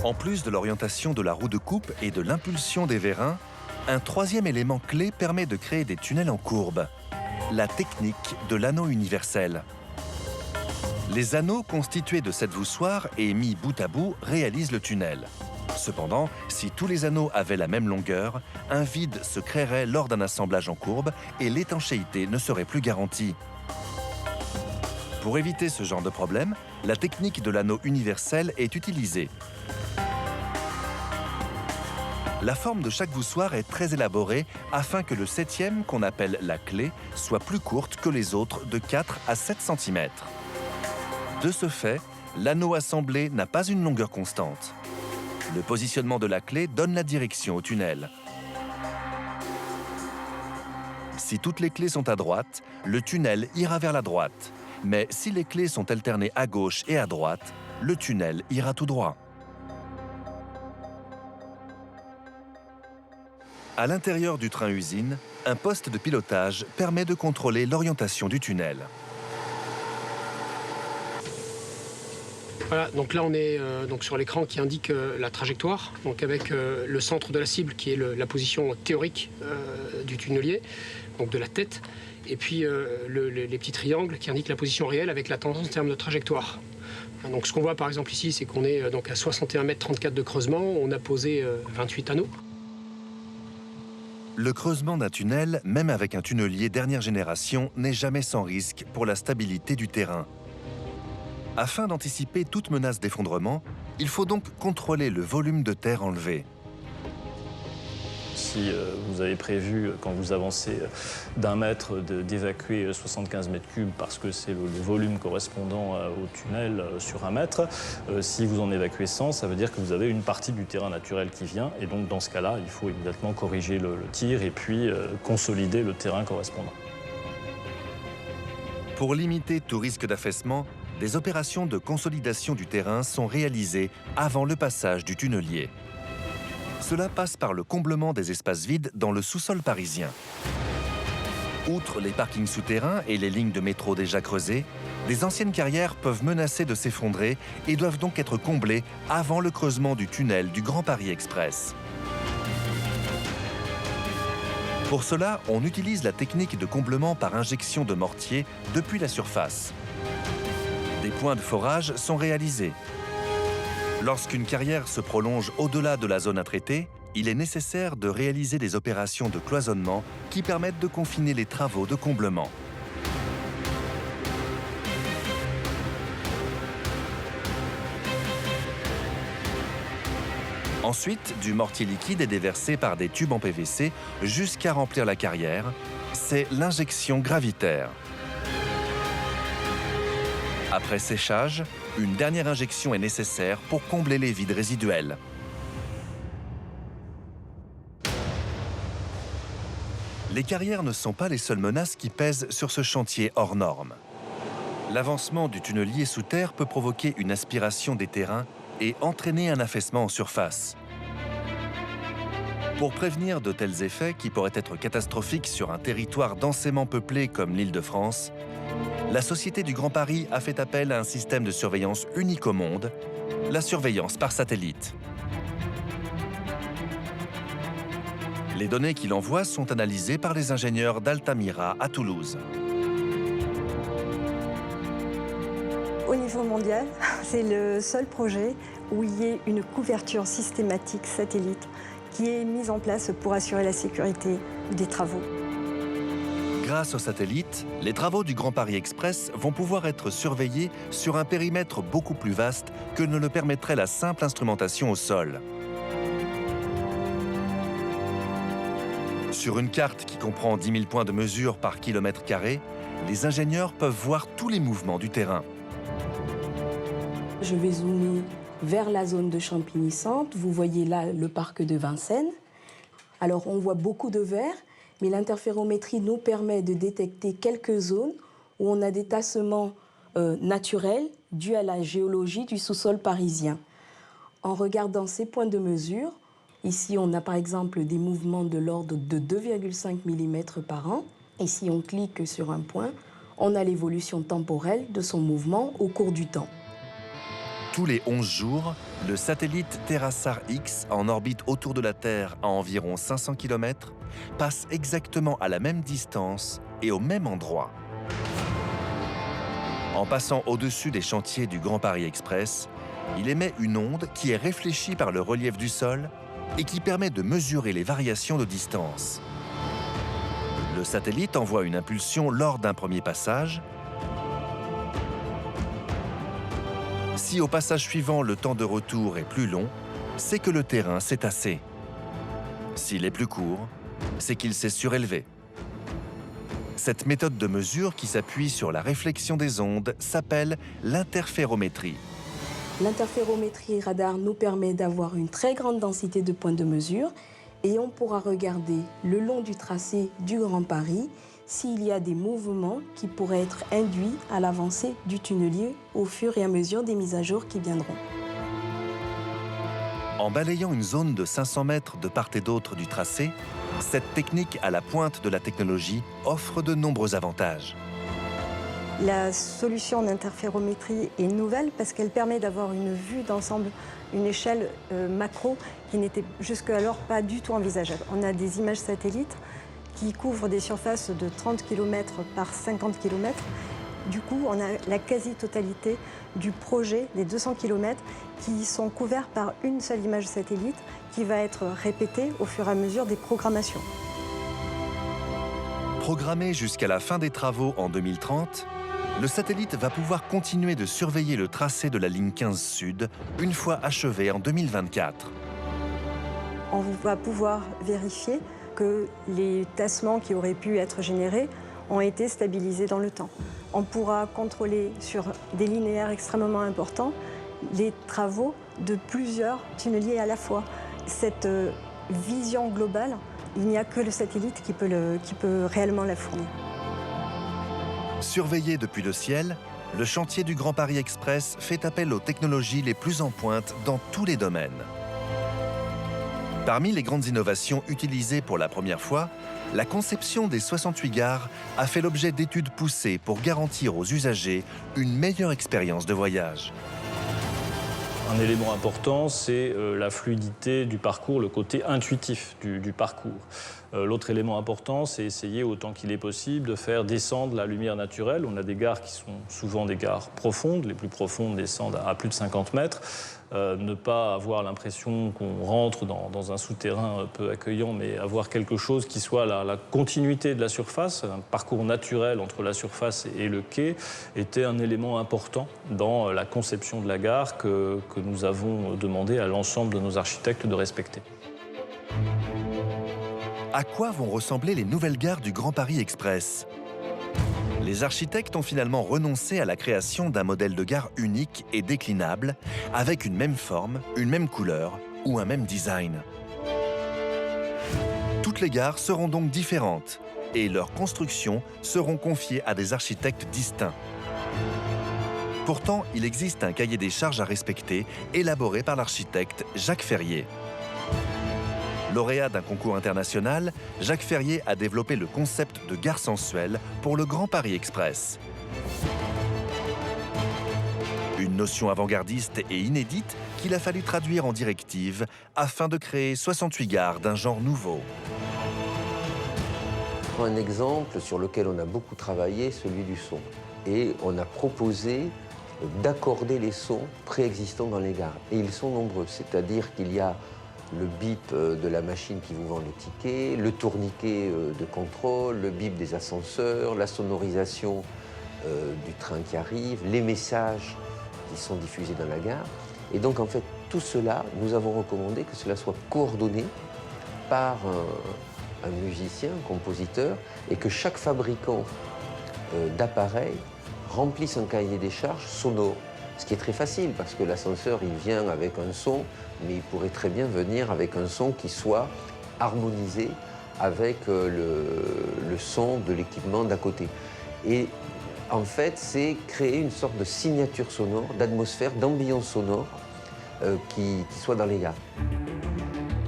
En plus de l'orientation de la roue de coupe et de l'impulsion des vérins, un troisième élément clé permet de créer des tunnels en courbe, la technique de l'anneau universel. Les anneaux constitués de 7 voussoirs et mis bout à bout réalisent le tunnel. Cependant, si tous les anneaux avaient la même longueur, un vide se créerait lors d'un assemblage en courbe et l'étanchéité ne serait plus garantie. Pour éviter ce genre de problème, la technique de l'anneau universel est utilisée. La forme de chaque voussoir est très élaborée afin que le 7e, qu'on appelle la clé, soit plus courte que les autres de 4 à 7 cm. De ce fait, l'anneau assemblé n'a pas une longueur constante. Le positionnement de la clé donne la direction au tunnel. Si toutes les clés sont à droite, le tunnel ira vers la droite. Mais si les clés sont alternées à gauche et à droite, le tunnel ira tout droit. À l'intérieur du train-usine, un poste de pilotage permet de contrôler l'orientation du tunnel. Voilà, donc là on est donc sur l'écran qui indique la trajectoire, donc avec le centre de la cible qui est la position théorique du tunnelier, donc de la tête, et puis les petits triangles qui indiquent la position réelle avec la tendance en termes de trajectoire. Donc ce qu'on voit par exemple ici, c'est qu'on est donc à 61,34 m de creusement, on a posé 28 anneaux. Le creusement d'un tunnel, même avec un tunnelier dernière génération, n'est jamais sans risque pour la stabilité du terrain. Afin d'anticiper toute menace d'effondrement, il faut donc contrôler le volume de terre enlevé. Si vous avez prévu, quand vous avancez d'1 mètre, d'évacuer 75 mètres cubes parce que c'est le volume correspondant au tunnel sur 1 mètre, si vous en évacuez 100, ça veut dire que vous avez une partie du terrain naturel qui vient. Et donc dans ce cas-là, il faut immédiatement corriger le tir et puis consolider le terrain correspondant. Pour limiter tout risque d'affaissement, des opérations de consolidation du terrain sont réalisées avant le passage du tunnelier. Cela passe par le comblement des espaces vides dans le sous-sol parisien. Outre les parkings souterrains et les lignes de métro déjà creusées, les anciennes carrières peuvent menacer de s'effondrer et doivent donc être comblées avant le creusement du tunnel du Grand Paris Express. Pour cela, on utilise la technique de comblement par injection de mortier depuis la surface. Des points de forage sont réalisés. Lorsqu'une carrière se prolonge au-delà de la zone à traiter, il est nécessaire de réaliser des opérations de cloisonnement qui permettent de confiner les travaux de comblement. Ensuite, du mortier liquide est déversé par des tubes en PVC jusqu'à remplir la carrière. C'est l'injection gravitaire. Après séchage, une dernière injection est nécessaire pour combler les vides résiduels. Les carrières ne sont pas les seules menaces qui pèsent sur ce chantier hors norme. L'avancement du tunnelier sous terre peut provoquer une aspiration des terrains et entraîner un affaissement en surface. Pour prévenir de tels effets qui pourraient être catastrophiques sur un territoire densément peuplé comme l'Île-de-France, la Société du Grand Paris a fait appel à un système de surveillance unique au monde, la surveillance par satellite. Les données qu'il envoie sont analysées par les ingénieurs d'Altamira à Toulouse. Au niveau mondial, c'est le seul projet où il y ait une couverture systématique satellite qui est mise en place pour assurer la sécurité des travaux. Grâce aux satellites, les travaux du Grand Paris Express vont pouvoir être surveillés sur un périmètre beaucoup plus vaste que ne le permettrait la simple instrumentation au sol. Sur une carte qui comprend 10 000 points de mesure par kilomètre carré, les ingénieurs peuvent voir tous les mouvements du terrain. Je vais zoomer vers la zone de Champigny-Centre. Vous voyez là le parc de Vincennes. Alors on voit beaucoup de vert, mais l'interférométrie nous permet de détecter quelques zones où on a des tassements naturels dus à la géologie du sous-sol parisien. En regardant ces points de mesure, ici on a par exemple des mouvements de l'ordre de 2,5 mm par an. Et si on clique sur un point, on a l'évolution temporelle de son mouvement au cours du temps. Tous les 11 jours, le satellite TerraSAR X, en orbite autour de la Terre à environ 500 km, passe exactement à la même distance et au même endroit. En passant au-dessus des chantiers du Grand Paris Express, il émet une onde qui est réfléchie par le relief du sol et qui permet de mesurer les variations de distance. Le satellite envoie une impulsion lors d'un premier passage. Si au passage suivant, le temps de retour est plus long, c'est que le terrain s'est tassé. S'il est plus court, c'est qu'il s'est surélevé. Cette méthode de mesure qui s'appuie sur la réflexion des ondes s'appelle l'interférométrie. L'interférométrie radar nous permet d'avoir une très grande densité de points de mesure et on pourra regarder le long du tracé du Grand Paris s'il y a des mouvements qui pourraient être induits à l'avancée du tunnelier au fur et à mesure des mises à jour qui viendront. En balayant une zone de 500 mètres de part et d'autre du tracé, cette technique à la pointe de la technologie offre de nombreux avantages. La solution d'interférométrie est nouvelle parce qu'elle permet d'avoir une vue d'ensemble, une échelle macro qui n'était jusqu'alors pas du tout envisageable. On a des images satellites qui couvrent des surfaces de 30 km par 50 km. Du coup, on a la quasi-totalité du projet, des 200 km, qui sont couverts par une seule image satellite qui va être répétée au fur et à mesure des programmations. Programmé jusqu'à la fin des travaux en 2030, le satellite va pouvoir continuer de surveiller le tracé de la ligne 15 Sud une fois achevé en 2024. On va pouvoir vérifier que les tassements qui auraient pu être générés ont été stabilisés dans le temps. On pourra contrôler sur des linéaires extrêmement importants les travaux de plusieurs tunneliers à la fois. Cette vision globale, il n'y a que le satellite qui peut réellement la fournir. Surveillé depuis le ciel, le chantier du Grand Paris Express fait appel aux technologies les plus en pointe dans tous les domaines. Parmi les grandes innovations utilisées pour la première fois, la conception des 68 gares a fait l'objet d'études poussées pour garantir aux usagers une meilleure expérience de voyage. Un élément important, c'est la fluidité du parcours, le côté intuitif du parcours. L'autre élément important, c'est essayer autant qu'il est possible de faire descendre la lumière naturelle. On a des gares qui sont souvent des gares profondes, les plus profondes descendent à plus de 50 mètres. Ne pas avoir l'impression qu'on rentre dans un souterrain peu accueillant, mais avoir quelque chose qui soit la continuité de la surface, un parcours naturel entre la surface et le quai, était un élément important dans la conception de la gare que nous avons demandé à l'ensemble de nos architectes de respecter. À quoi vont ressembler les nouvelles gares du Grand Paris Express ? Les architectes ont finalement renoncé à la création d'un modèle de gare unique et déclinable, avec une même forme, une même couleur ou un même design. Toutes les gares seront donc différentes et leurs constructions seront confiées à des architectes distincts. Pourtant, il existe un cahier des charges à respecter, élaboré par l'architecte Jacques Ferrier. Lauréat d'un concours international, Jacques Ferrier a développé le concept de gare sensuelle pour le Grand Paris Express. Une notion avant-gardiste et inédite qu'il a fallu traduire en directive afin de créer 68 gares d'un genre nouveau. Un exemple sur lequel on a beaucoup travaillé, celui du son. Et on a proposé d'accorder les sons préexistants dans les gares. Et ils sont nombreux, c'est-à-dire qu'il y a le bip de la machine qui vous vend les tickets, le tourniquet de contrôle, le bip des ascenseurs, la sonorisation du train qui arrive, les messages qui sont diffusés dans la gare. Et donc, en fait, tout cela, nous avons recommandé que cela soit coordonné par un musicien, un compositeur, et que chaque fabricant d'appareils remplisse un cahier des charges sonore. Ce qui est très facile, parce que l'ascenseur, il vient avec un son, mais il pourrait très bien venir avec un son qui soit harmonisé avec le son de l'équipement d'à côté. Et en fait, c'est créer une sorte de signature sonore, d'atmosphère, d'ambiance sonore qui soit dans les gares.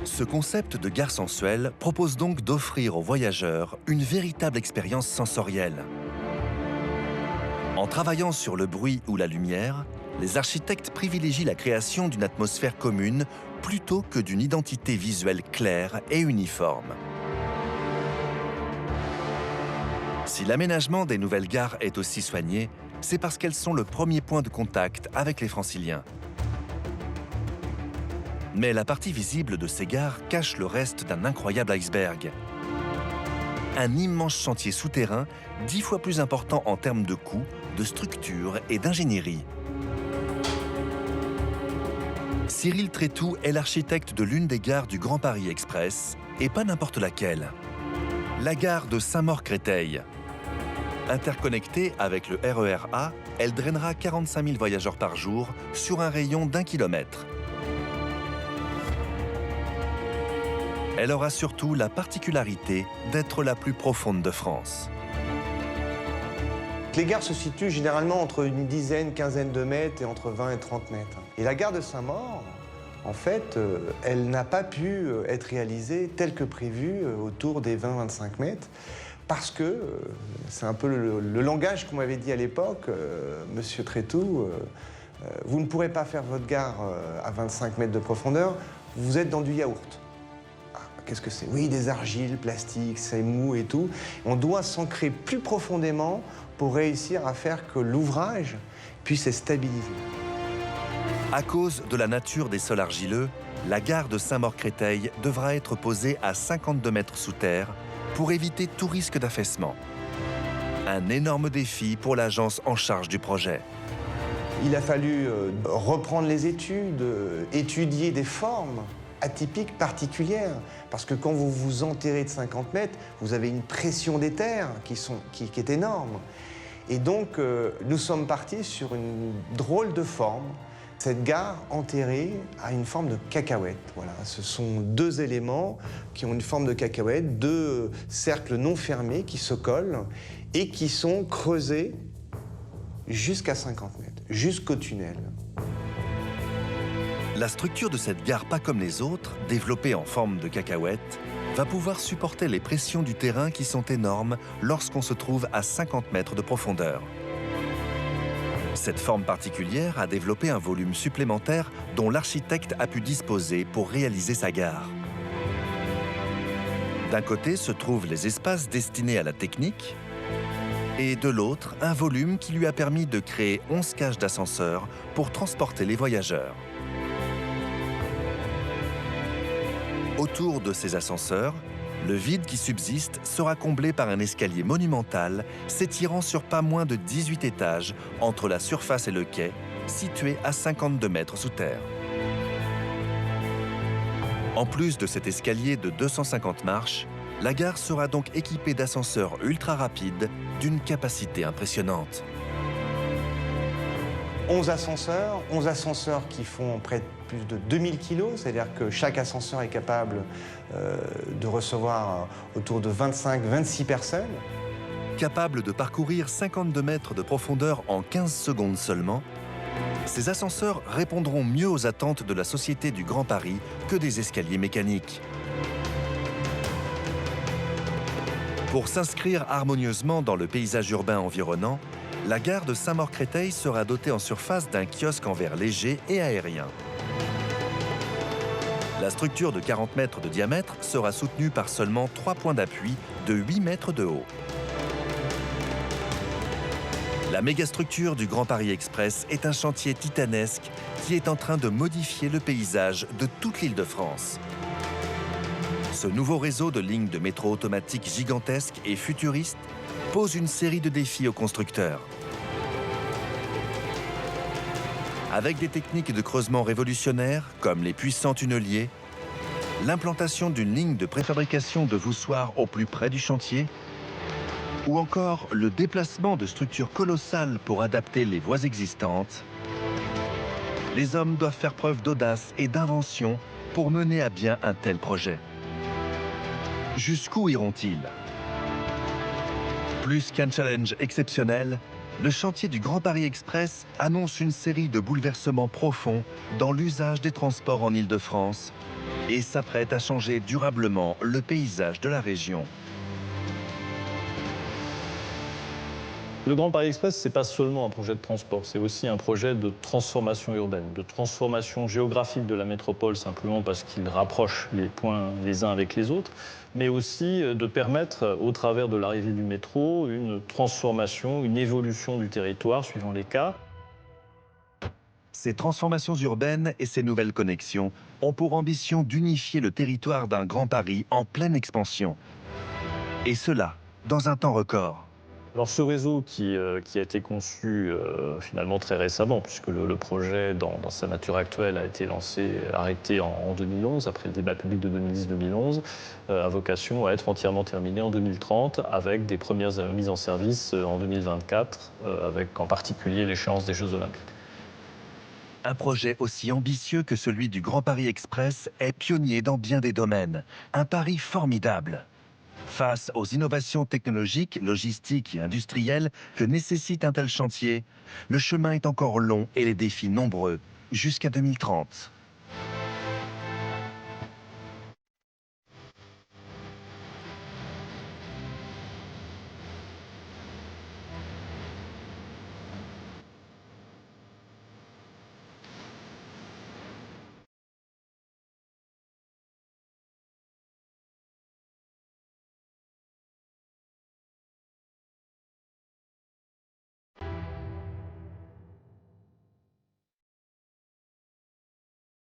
Ce concept de gare sensuelle propose donc d'offrir aux voyageurs une véritable expérience sensorielle. En travaillant sur le bruit ou la lumière, les architectes privilégient la création d'une atmosphère commune plutôt que d'une identité visuelle claire et uniforme. Si l'aménagement des nouvelles gares est aussi soigné, c'est parce qu'elles sont le premier point de contact avec les Franciliens. Mais la partie visible de ces gares cache le reste d'un incroyable iceberg. Un immense chantier souterrain, 10 fois plus important en termes de coûts, de structure et d'ingénierie. Cyril Trétou est l'architecte de l'une des gares du Grand Paris Express, et pas n'importe laquelle. La gare de Saint-Maur-Créteil. Interconnectée avec le RER A, elle drainera 45 000 voyageurs par jour sur un rayon d'1 kilomètre. Elle aura surtout la particularité d'être la plus profonde de France. Les gares se situent généralement entre une dizaine, quinzaine de mètres et entre 20 et 30 mètres. Et la gare de Saint-Maur, en fait, elle n'a pas pu être réalisée telle que prévue autour des 20-25 mètres parce que c'est un peu le langage qu'on m'avait dit à l'époque, Monsieur Trétou, vous ne pourrez pas faire votre gare à 25 mètres de profondeur, vous êtes dans du yaourt. Qu'est-ce que c'est? Oui, des argiles, plastiques, c'est mou et tout. On doit s'ancrer plus profondément pour réussir à faire que l'ouvrage puisse être stabilisé. À cause de la nature des sols argileux, la gare de Saint-Maur-Créteil devra être posée à 52 mètres sous terre, pour éviter tout risque d'affaissement. Un énorme défi pour l'agence en charge du projet. Il a fallu reprendre les études, étudier des formes atypiques particulières. Parce que quand vous vous enterrez de 50 mètres, vous avez une pression des terres qui est énorme. Et donc, nous sommes partis sur une drôle de forme. Cette gare enterrée a une forme de cacahuète. Voilà. Ce sont deux éléments qui ont une forme de cacahuète, deux cercles non fermés qui se collent et qui sont creusés jusqu'à 50 mètres, jusqu'au tunnel. La structure de cette gare, pas comme les autres, développée en forme de cacahuète, va pouvoir supporter les pressions du terrain qui sont énormes lorsqu'on se trouve à 50 mètres de profondeur. Cette forme particulière a développé un volume supplémentaire dont l'architecte a pu disposer pour réaliser sa gare. D'un côté se trouvent les espaces destinés à la technique et de l'autre, un volume qui lui a permis de créer 11 cages d'ascenseurs pour transporter les voyageurs. Autour de ces ascenseurs, le vide qui subsiste sera comblé par un escalier monumental s'étirant sur pas moins de 18 étages entre la surface et le quai, situé à 52 mètres sous terre. En plus de cet escalier de 250 marches, la gare sera donc équipée d'ascenseurs ultra rapides d'une capacité impressionnante. 11 ascenseurs qui font près de plus de 2000 kg, c'est-à-dire que chaque ascenseur est capable de recevoir autour de 25-26 personnes. Capable de parcourir 52 mètres de profondeur en 15 secondes seulement, ces ascenseurs répondront mieux aux attentes de la Société du Grand Paris que des escaliers mécaniques. Pour s'inscrire harmonieusement dans le paysage urbain environnant, la gare de Saint-Maur-Créteil sera dotée en surface d'un kiosque en verre léger et aérien. La structure de 40 mètres de diamètre sera soutenue par seulement 3 points d'appui de 8 mètres de haut. La mégastructure du Grand Paris Express est un chantier titanesque qui est en train de modifier le paysage de toute l'Île-de-France. Ce nouveau réseau de lignes de métro automatique gigantesque et futuriste pose une série de défis aux constructeurs. Avec des techniques de creusement révolutionnaires, comme les puissants tunneliers, l'implantation d'une ligne de préfabrication de voussoirs au plus près du chantier, ou encore le déplacement de structures colossales pour adapter les voies existantes, les hommes doivent faire preuve d'audace et d'invention pour mener à bien un tel projet. Jusqu'où iront-ils ? Plus qu'un challenge exceptionnel, le chantier du Grand Paris Express annonce une série de bouleversements profonds dans l'usage des transports en Île-de-France et s'apprête à changer durablement le paysage de la région. Le Grand Paris Express, ce n'est pas seulement un projet de transport, c'est aussi un projet de transformation urbaine, de transformation géographique de la métropole, simplement parce qu'il rapproche les points les uns avec les autres, mais aussi de permettre, au travers de l'arrivée du métro, une transformation, une évolution du territoire suivant les cas. Ces transformations urbaines et ces nouvelles connexions ont pour ambition d'unifier le territoire d'un Grand Paris en pleine expansion. Et cela, dans un temps record. Alors ce réseau qui a été conçu finalement très récemment, puisque le projet dans sa nature actuelle a été arrêté en 2011, après le débat public de 2010-2011, a vocation à être entièrement terminé en 2030, avec des premières mises en service en 2024, avec en particulier l'échéance des Jeux Olympiques. Un projet aussi ambitieux que celui du Grand Paris Express est pionnier dans bien des domaines. Un pari formidable. Face aux innovations technologiques, logistiques et industrielles que nécessite un tel chantier, le chemin est encore long et les défis nombreux, jusqu'à 2030.